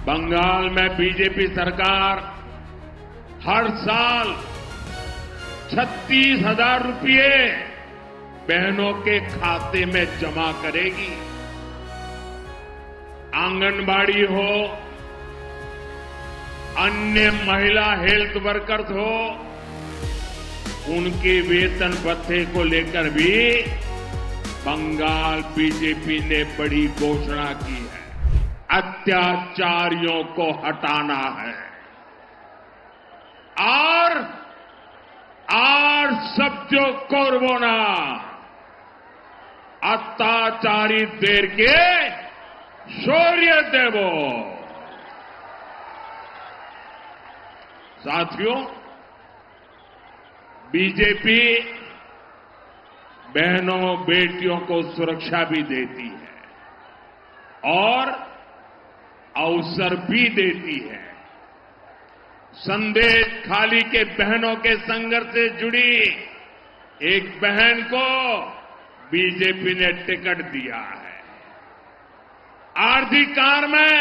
बंगाल में बीजेपी सरकार हर साल 36,000 रुपये बहनों के खाते में जमा करेगी। आंगनबाड़ी हो, अन्य महिला हेल्थ वर्कर्स हो, उनके वेतन भत्ते को लेकर भी बंगाल बीजेपी ने बड़ी घोषणा की है। अत्याचारियों को हटाना है और सत्य कोरबोना अत्याचारी देर के शौर्य देवो। साथियों, बीजेपी बहनों बेटियों को सुरक्षा भी देती है और अवसर भी देती है। संदेश खाली के बहनों के संघर्ष से जुड़ी एक बहन को बीजेपी ने टिकट दिया है। आरजी कार में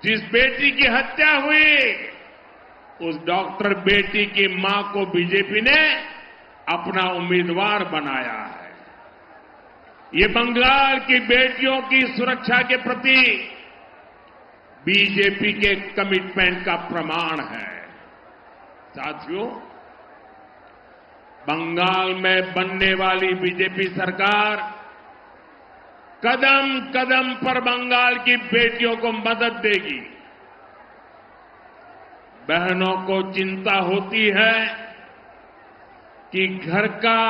जिस बेटी की हत्या हुई, उस डॉक्टर बेटी की मां को बीजेपी ने अपना उम्मीदवार बनाया है। ये बंगाल की बेटियों की सुरक्षा के प्रति बीजेपी के कमिटमेंट का प्रमाण है। साथियों, बंगाल में बनने वाली बीजेपी सरकार कदम कदम पर बंगाल की बेटियों को मदद देगी। बहनों को चिंता होती है कि घर का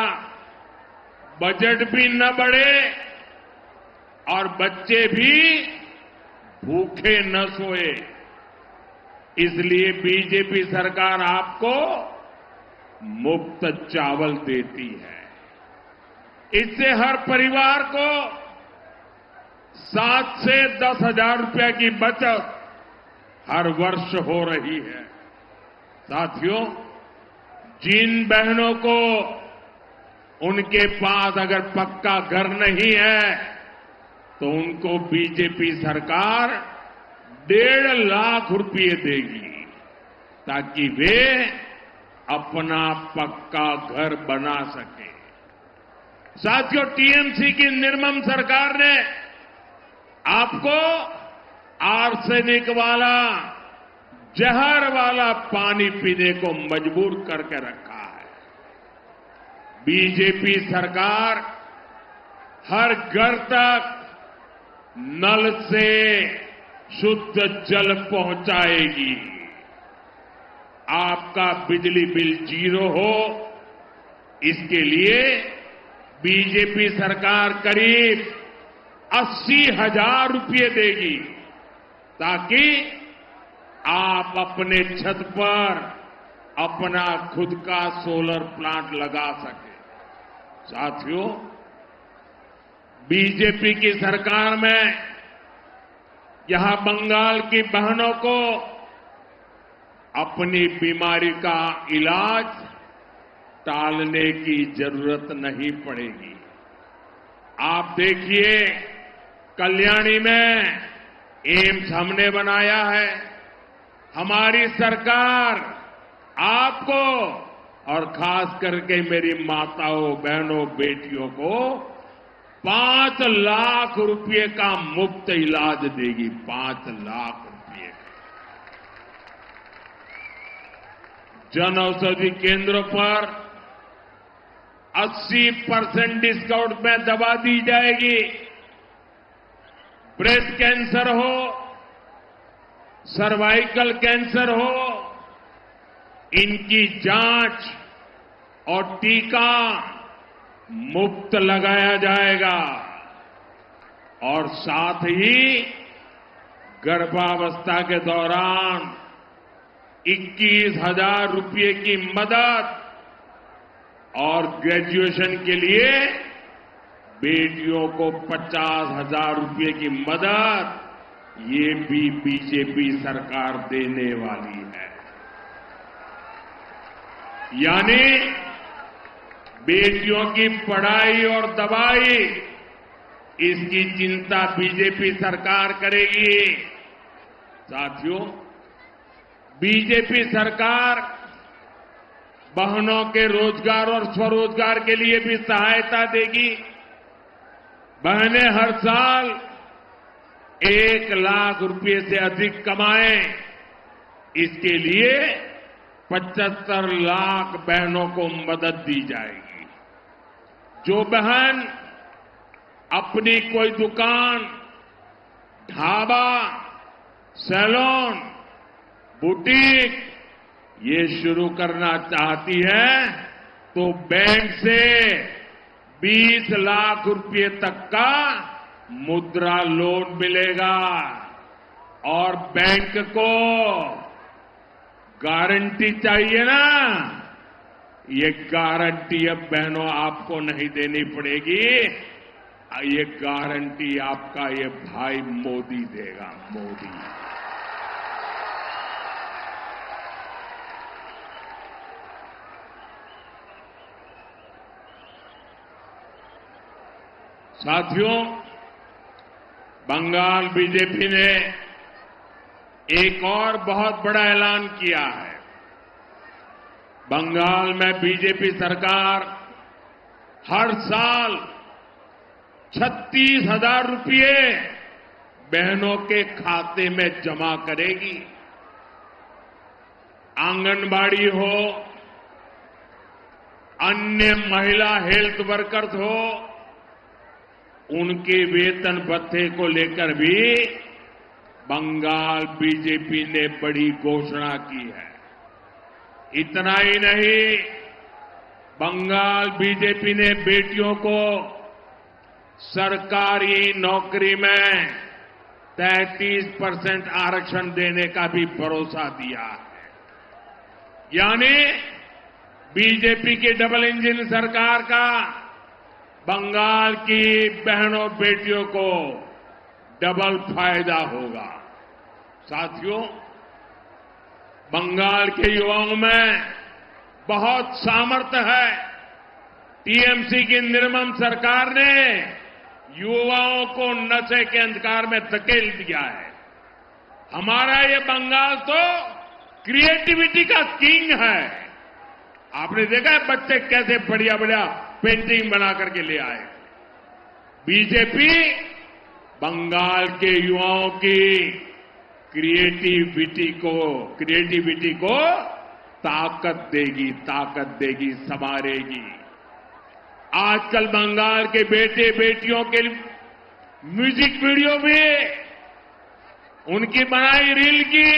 बजट भी न बढ़े और बच्चे भी भूखे न सोए। इसलिए बीजेपी सरकार आपको मुफ्त चावल देती है। इससे हर परिवार को 7 से 10,000 रुपए की बचत हर वर्ष हो रही है। साथियों, जिन बहनों को उनके पास अगर पक्का घर नहीं है तो उनको बीजेपी सरकार 1.5 लाख रुपये देगी ताकि वे अपना पक्का घर बना सके। साथियों, टीएमसी की निर्मम सरकार ने आपको आर्सेनिक वाला, जहर वाला पानी पीने को मजबूर करके रखा है। बीजेपी सरकार हर घर तक नल से शुद्ध जल पहुंचाएगी। आपका बिजली बिल 0 हो, इसके लिए बीजेपी सरकार करीब 80,000 रुपये देगी ताकि आप अपने छत पर अपना खुद का सोलर प्लांट लगा सके। साथियों, बीजेपी की सरकार में यहां बंगाल की बहनों को अपनी बीमारी का इलाज टालने की जरूरत नहीं पड़ेगी। आप देखिए, कल्याणी में एम्स हमने बनाया है। हमारी सरकार आपको और खास करके मेरी माताओं, बहनों, बेटियों को 5 लाख रुपये का मुफ्त इलाज देगी। 5 लाख रुपये। जन औषधि केंद्रों पर 80% डिस्काउंट में दवा दी जाएगी। ब्रेस्ट कैंसर हो, सर्वाइकल कैंसर हो, इनकी जांच और टीका मुफ्त लगाया जाएगा और साथ ही गर्भावस्था के दौरान 21,000 रुपये की मदद और ग्रेजुएशन के लिए बेटियों को 50,000 रुपये की मदद, ये भी बीजेपी सरकार देने वाली है। यानी बेटियों की पढ़ाई और दवाई, इसकी चिंता बीजेपी सरकार करेगी। साथियों, बीजेपी सरकार बहनों के रोजगार और स्वरोजगार के लिए भी सहायता देगी। बहनें हर साल 1 लाख रुपए से अधिक कमाएं, इसके लिए 75 लाख बहनों को मदद दी जाएगी। जो बहन अपनी कोई दुकान, ढाबा, सैलून, बुटीक ये शुरू करना चाहती है तो बैंक से 20 लाख रुपए तक का मुद्रा लोन मिलेगा और बैंक को गारंटी चाहिए ना, ये गारंटी अब बहनों आपको नहीं देनी पड़ेगी, ये गारंटी आपका ये भाई मोदी देगा, मोदी। साथियों, बंगाल बीजेपी ने एक और बहुत बड़ा ऐलान किया है। बंगाल में बीजेपी सरकार हर साल 36,000 रुपये बहनों के खाते में जमा करेगी। आंगनबाड़ी हो, अन्य महिला हेल्थ वर्कर्स हो, उनके वेतन भत्ते को लेकर भी बंगाल बीजेपी ने बड़ी घोषणा की है। इतना ही नहीं, बंगाल बीजेपी ने बेटियों को सरकारी नौकरी में 33% आरक्षण देने का भी भरोसा दिया है। यानी बीजेपी की डबल इंजन सरकार का बंगाल की बहनों बेटियों को डबल फायदा होगा। साथियों, बंगाल के युवाओं में बहुत सामर्थ्य है। टीएमसी की निर्मम सरकार ने युवाओं को नशे के अंधकार में धकेल दिया है। हमारा ये बंगाल तो क्रिएटिविटी का किंग है। आपने देखा है बच्चे कैसे बढ़िया बढ़िया पेंटिंग बना करके ले आए। बीजेपी बंगाल के युवाओं की क्रिएटिविटी को ताकत देगी, संवारेगी। आजकल बंगाल के बेटे बेटियों के म्यूजिक वीडियो भी, उनकी बनाई रील की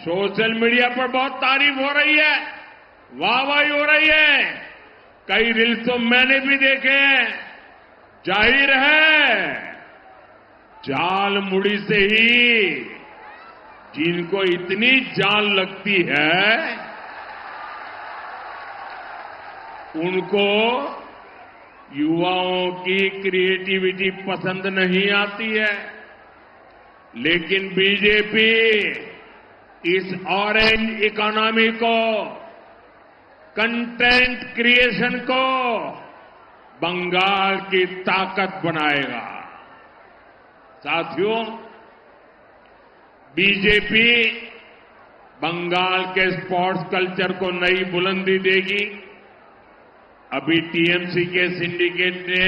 सोशल मीडिया पर बहुत तारीफ हो रही है, वाहवाही हो रही है। कई रील्स तो मैंने भी देखे हैं। जाहिर है, जाल मुड़ी से ही जिनको इतनी जान लगती है, उनको युवाओं की क्रिएटिविटी पसंद नहीं आती है। लेकिन बीजेपी इस ऑरेंज इकोनॉमी को, कंटेंट क्रिएशन को बंगाल की ताकत बनाएगा। साथियों, बीजेपी बंगाल के स्पोर्ट्स कल्चर को नई बुलंदी देगी। अभी टीएमसी के सिंडिकेट ने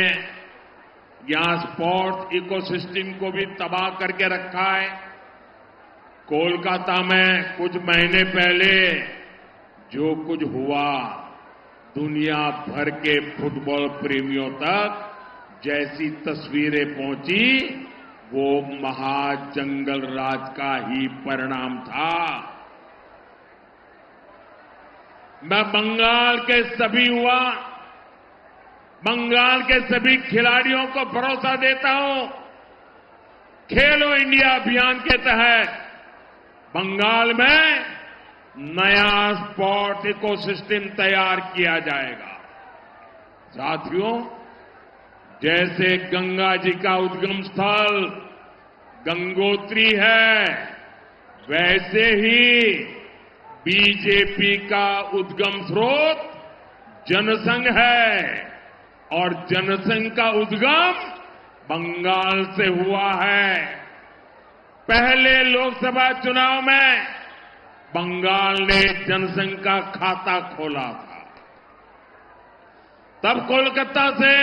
यहां स्पोर्ट्स इकोसिस्टम को भी तबाह करके रखा है। कोलकाता में कुछ महीने पहले जो कुछ हुआ, दुनिया भर के फुटबॉल प्रेमियों तक जैसी तस्वीरें पहुंची, वो महाजंगल राज का ही परिणाम था। मैं बंगाल के सभी युवा, बंगाल के सभी खिलाड़ियों को भरोसा देता हूं, खेलो इंडिया अभियान के तहत बंगाल में नया स्पोर्ट इकोसिस्टम तैयार किया जाएगा। साथियों, जैसे गंगा जी का उद्गम स्थल गंगोत्री है, वैसे ही बीजेपी का उद्गम स्रोत जनसंघ है और जनसंघ का उद्गम बंगाल से हुआ है। पहले लोकसभा चुनाव में बंगाल ने जनसंघ का खाता खोला था। तब कोलकाता से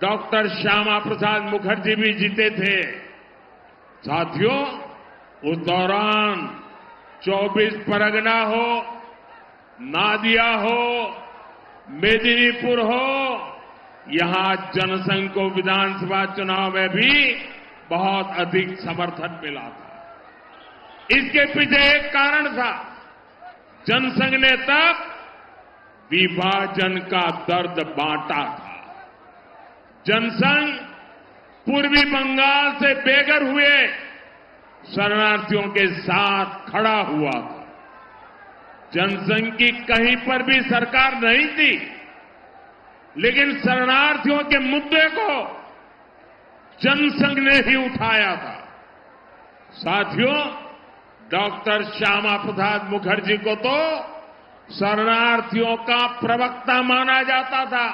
डॉक्टर श्यामा प्रसाद मुखर्जी भी जीते थे। साथियों, उस दौरान 24 परगना हो, नादिया हो, मेदिनीपुर हो, यहां जनसंघ को विधानसभा चुनाव में भी बहुत अधिक समर्थन मिला था। इसके पीछे एक कारण था, जनसंघ ने तब विभाजन का दर्द बांटा था। जनसंघ पूर्वी बंगाल से बेघर हुए शरणार्थियों के साथ खड़ा हुआ था। जनसंघ की कहीं पर भी सरकार नहीं थी, लेकिन शरणार्थियों के मुद्दे को जनसंघ ने ही उठाया था। साथियों, डॉक्टर श्यामा प्रसाद मुखर्जी को तो शरणार्थियों का प्रवक्ता माना जाता था।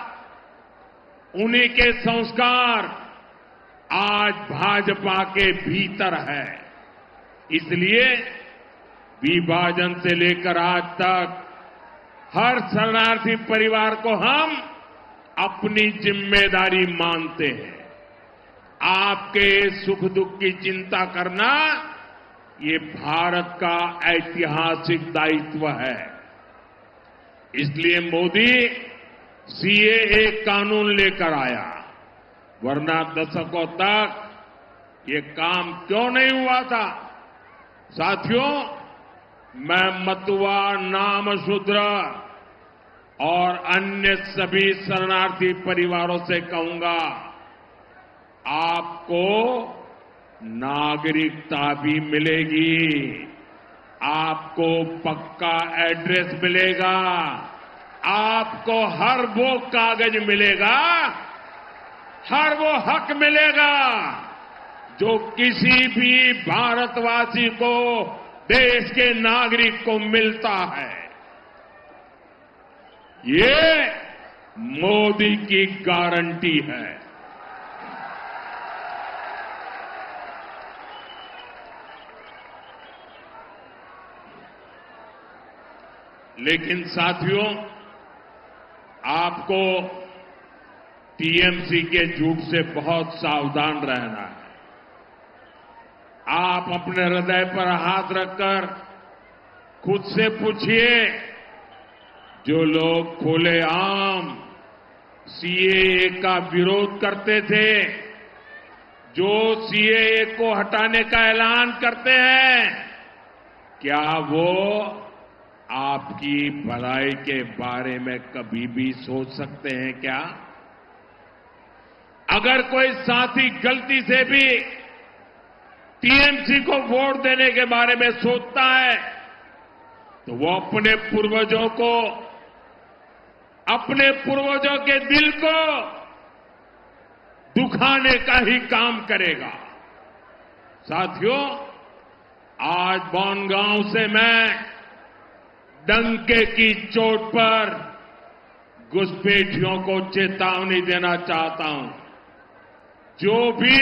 उन्हीं के संस्कार आज भाजपा के भीतर है। इसलिए विभाजन से लेकर आज तक हर शरणार्थी परिवार को हम अपनी जिम्मेदारी मानते हैं। आपके सुख दुख की चिंता करना ये भारत का ऐतिहासिक दायित्व है। इसलिए मोदी सीएए कानून लेकर आया, वरना दशकों तक ये काम क्यों नहीं हुआ था। साथियों, मैं मतुआ, नामशूद्र और अन्य सभी शरणार्थी परिवारों से कहूंगा, आपको नागरिकता भी मिलेगी, आपको पक्का एड्रेस मिलेगा, आपको हर वो कागज मिलेगा, हर वो हक मिलेगा जो किसी भी भारतवासी को, देश के नागरिक को मिलता है। ये मोदी की गारंटी है। लेकिन साथियों, आपको टीएमसी के झूठ से बहुत सावधान रहना है। आप अपने हृदय पर हाथ रखकर खुद से पूछिए, जो लोग खुलेआम सीएए का विरोध करते थे, जो सीएए को हटाने का ऐलान करते हैं, क्या वो आपकी भलाई के बारे में कभी भी सोच सकते हैं क्या? अगर कोई साथी गलती से भी टीएमसी को वोट देने के बारे में सोचता है, तो वो अपने पूर्वजों के दिल को दुखाने का ही काम करेगा। साथियों, आज बनगांव से मैं डंके की चोट पर घुसपैठियों को चेतावनी देना चाहता हूं। जो भी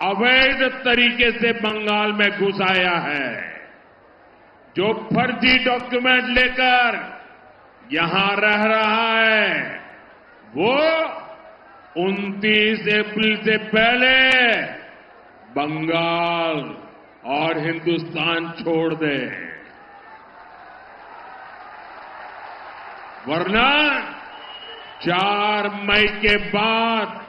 अवैध तरीके से बंगाल में घुस आया है, जो फर्जी डॉक्यूमेंट लेकर यहां रह रहा है, वो 29 अप्रैल से पहले बंगाल और हिंदुस्तान छोड़ दे, वरना 4 मई के बाद